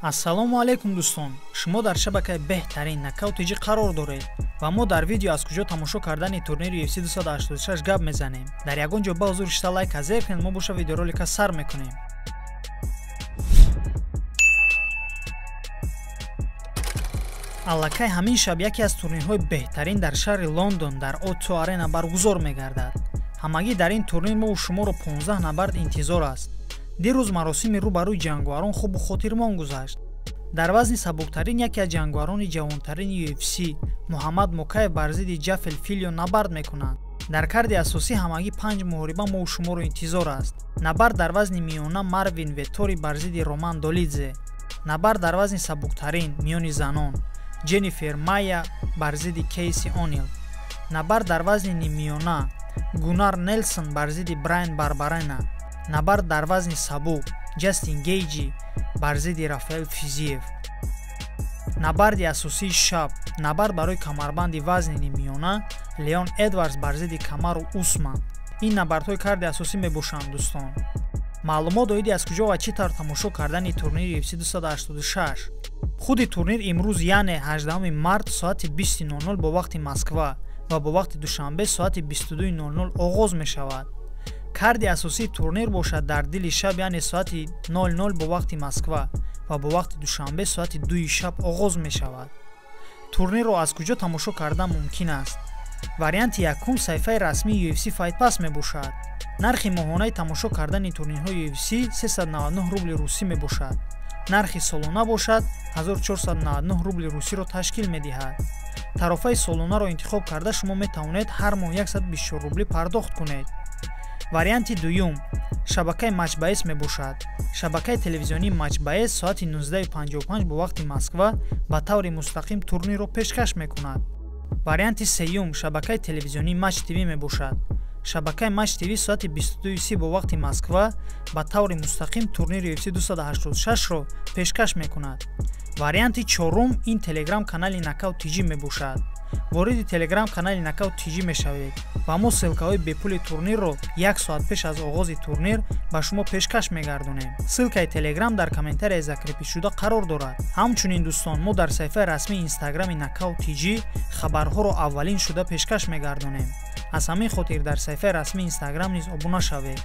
ассалому алайкум дӯстон, шумо дар шабакаи беҳтарин нокаутиҷӣ қарор доред ва мо дар видео аз куҷо тамошо кардани турнири UFC 286 гап мезанем. Дар ягон ҷо ба ҳузур шита лайк азер кунед, мо боша видеоролика сар мекунем. аллакай ҳамин шаб яке аз турнирҳои беҳтарин дар шаҳри Лондон дар O2 Arena баргузор мегардад. Ҳамагӣ дар ин турнир мо шуморо 15 набард интизор аст. дирӯз маросими рӯ ба рӯи ҷангварон хубу хотирмон гузашт. дар вазни сабуктарин яке аз ҷангварони ҷавонтарини UFC Муҳаммад Мукаев бар зидди Ҷаффел Филио набард мекунад. дар карди асосӣ ҳамагӣ 5 муҳориба мо шуморо интизор аст. набард дар вазни миёна Марвин Веттори бар зидди Роман Долидзе. набард дар вазни сабуктарин миёни занон Ҷеннифер Майя бар зидди Кейси Онил. набард дар вазни ниммиёна Гуннар Нелсон бар зидди Брайан Барбарена. набард дар вазни сабук Ҷастин Гейҷи бар зидди Рафаэл Физиев. набарди асосии шаб набард барои камарбанди вазни ниммиёна Леон Эдвардс бар зидди Камару Усман. ин набардҳои карди асосӣ мебошанд дӯстон. маълумот доидӣ аз куҷо ва чӣ тавр тамошо кардани турнири UFC 286. худи турнир имрӯз яъне 18 март соати 20:00 бо вақти Москва ва бо вақти душанбе соати 22:00 оғоз мешавад. карди асосии турнир бошад дар дили шаб яъне соати 00 бо вақти Москва ва бо вақти душанбе соати 2 шаб оғоз мешавад. турнирро аз куҷо тамошо кардан мумкин аст? варианти якум саҳифаи расмии UFC Fight Pass мебошад. нархи моҳонаи тамошо кардани турнирҳои UFC 399 рубли русӣ мебошад. нархи солона бошад 1499 рубли русиро ташкил медиҳад. тарофаи солонаро интихоб карда шумо метавонед ҳар моҳ 124 рубли пардохт кунед. варианти дуюм шабакаи матчбаес мебошад. шабакаи телевизионии матчбаес соати 19:55 бо вақти Москва ба таври мустақим турнирро пешкаш мекунад. варианти сеюм шабакаи телевизионии Матч ТВ мебошад. шабакаи Матч ТВ соати 22:30 бо вақти Москва ба таври мустақим турнири UFC 286-ро пешкаш мекунад. варианти чорум ин телеграм канали Knockout TG мебошад. вориди телеграм канали Knockout TG мешавед ва мо ссилкаҳои бепули турнирро 1 соат пеш аз оғози турнир ба шумо пешкаш мегардонем. ссилкаи телеграм дар комментарияи закрепишуда қарор дорад. ҳамчунин дӯстон мо дар саҳифаи расмии инстаграми Knockout TG хабарҳоро аввалин шуда пешкаш мегардонем. аз ҳамин хотир дар саҳифаи расмии инстаграм низ обуна шавед.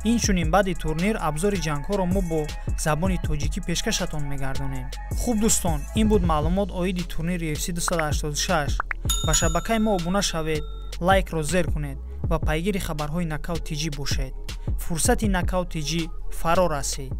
инчунин баъди турнир абзори ҷангҳоро мо бо забони тоҷикӣ пешкашатон мегардонем. хуб дӯстон, ин буд маълумот оиди турнири UFC 286. ба шабакаи мо обуна шавед, лайкро зер кунед ва пайгири хабарҳои Knockout TG бошед. фурсати Knockout TG фаро расид.